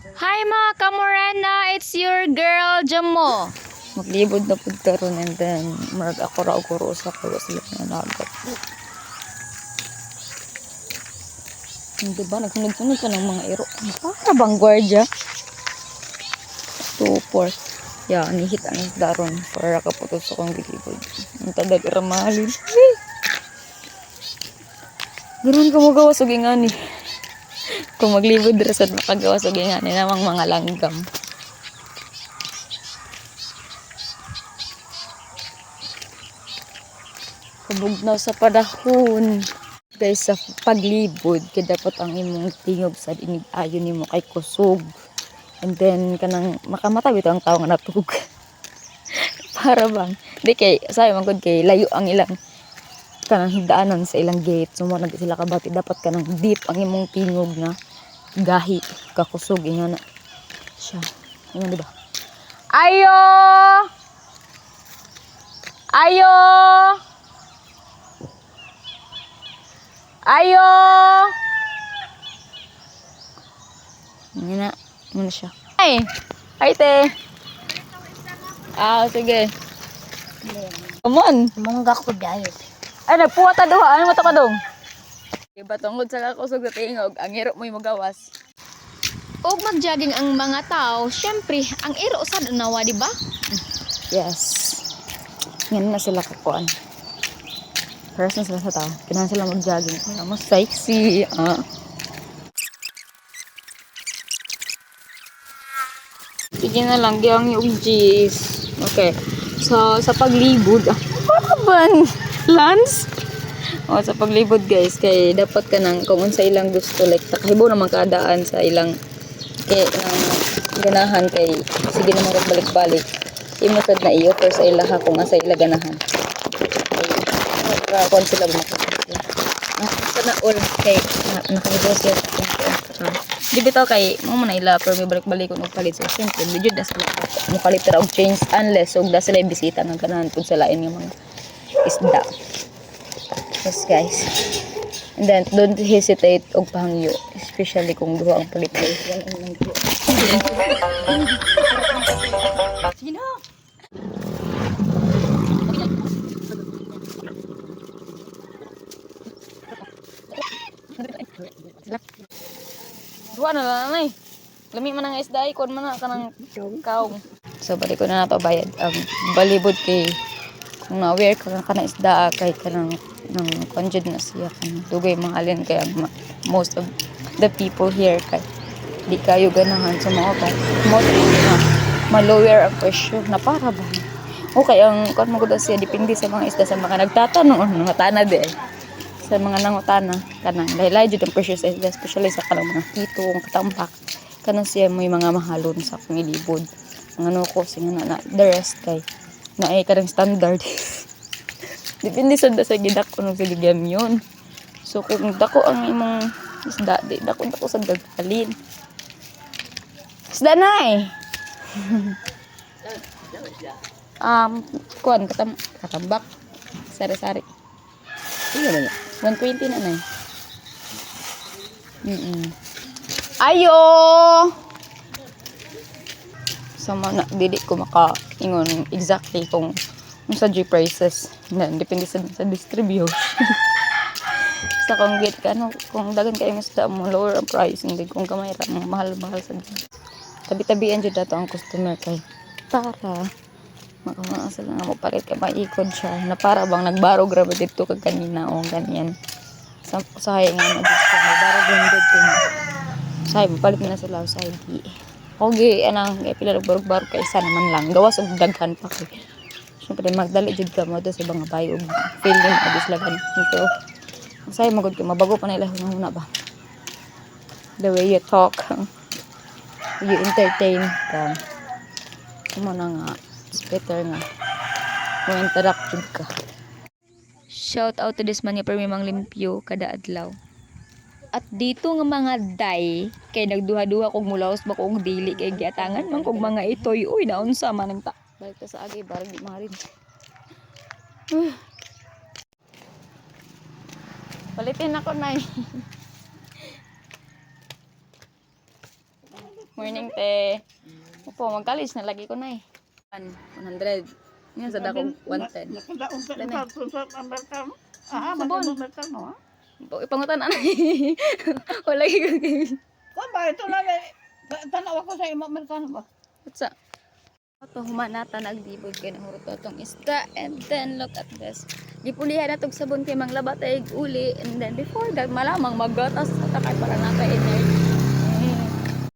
Hi mga kamorena, it's your girl Jamo. Maglibod na pud karon and then marag ako ra og kuro sa kuya sila na nagat. Hindi ba nagsunod-sunod pa ng mga iro? Para bang gwardiya? 2-4. Ya, nihit ang daron para kaputos sa kong gilibod. Ang tadag ramalin. Garon ko mo gawas og ingani. Kung maglibod ra sad makagawas og ingani namang mga langgam. Kabugnaw sa padahon. Guys, sa paglibod, kaya dapat ang imong tingog sa inig-ayon nimo kay kusog. And then, kanang makamata bitaw ang tao nga natug. Para bang, di kay, sabi man gud kay, layo ang ilang kanang higdaanan sa ilang gate. So, mo na sila kabati, dapat kanang deep ang imong tingog na gahi, kakusog, nga na siya. Nga, diba? Ayo! Ayo! Ayo! Yan na. Ano siya? Ay! Ay, te! Ah, sige. Come on! Mungga ko biyahe. Ay, nagpuwata duha. Ano mo ito ka dong? Diba tungod sa kakusog sa tingog, ang iro mo yung magawas. Og magjogging ang mga tao, syempre, ang iro sad nawa, di ba? Yes. Yan na sila kakuan. Person sila sa tao. Kailangan sila mag-jogging. Kaya mas sexy. Sige na lang. Giyang yung jeez. Okay. So, sa paglibod. Ano ba? Lance? O, sa paglibod guys. Kay dapat ka nang kung sa ilang gusto. Like, takahibo naman kadaan sa ilang kay, ganahan kay sige naman balik-balik. Imusad na iyo pero sa ilaha kung asa ila ganahan. Kung sila bumakasya. Sana all kay nakahibo siya. Di bitaw kay mo man ila pero may balik-balik kung nagpalit so simple medyo das mo palit ra og change unless og da sila bisita ng ganahan pud sa lain nga mga isda. Yes guys. And then don't hesitate og pahangyo especially kung duha ang palit. Sige na. Duwa na lang ay. Lami man ang isda ay kon man na kanang kaong. So balik ko na nato bayad ang balibod kay kung na-aware ka kanang isda kay kanang nang conjud na siya kanang dugay mga alin kay ang most of the people here kay di kayo ganahan sa mga kay most na ma-lower ang presyo na para ba. Okay, ang kon mo gud siya depende sa mga isda sa mga nagtatanong mga tanad eh. Sa mga nangutana kanang laylay jud ang presyo sa isda especially sa kanang mga kitong katambak kanang siya may mga mahalon sa pangilibod ang ano ko singa na the rest kay na ay kanang standard depende sa gidak ko ng siligam yun so kung dako ang imong isda di dako sa dagkalin isda na eh kuan katambak sari-sari iya na 120 na na ayo sama na dili ko maka-ingon exactly kung sa G prices then depende sa distribution sa kung get ka no kung dagan kayo isda mo lower ang price hindi kung kamay ra mahal sa tabi-tabian jud dato ang customer kay para makamasal nga mo palit ka maikod siya na para bang nagbarog ra ba dito kag kanina o ganyan sa usahay nga na gusto may barog hundred ko na usahay palit na sila usahay di okay anang pila barog-barog kay isa naman lang gawas og daghan pa kay syempre magdali jud ka mo to sa mga bayo og feeling adis lagan ito usahay magud ka mabago pa nila huna ba the way you talk you entertain ka mo na nga it's better nga mo interact ka. Shout out to this man nga permi mang limpyo kada adlaw. At dito nga mga day kay nagduha-duha kog mulaos ba kog dili kay giatangan man kog mga itoy uy naunsa man ang ta. Balik ta sa agi barang di mahalin. Palitin ako nay. Morning, te. Opo, mag-college na lagi ko na eh. 100. Ngayon, sa dakong 110. Nakadaon sa Dami. sa Amerikano. Ah, Sabon. maging Amerikano, ha? Ipangutan na wala yung Kung ba, ito na tanaw ako sa imo Amerikano ba? What's up? Ito, humanata, nagdibog kayo ng hurot itong isda. And then, look at this. Gipulihan na itong sabon kay manglaba tayo uli. And then, before that, malamang magatas na takay para naka-energy.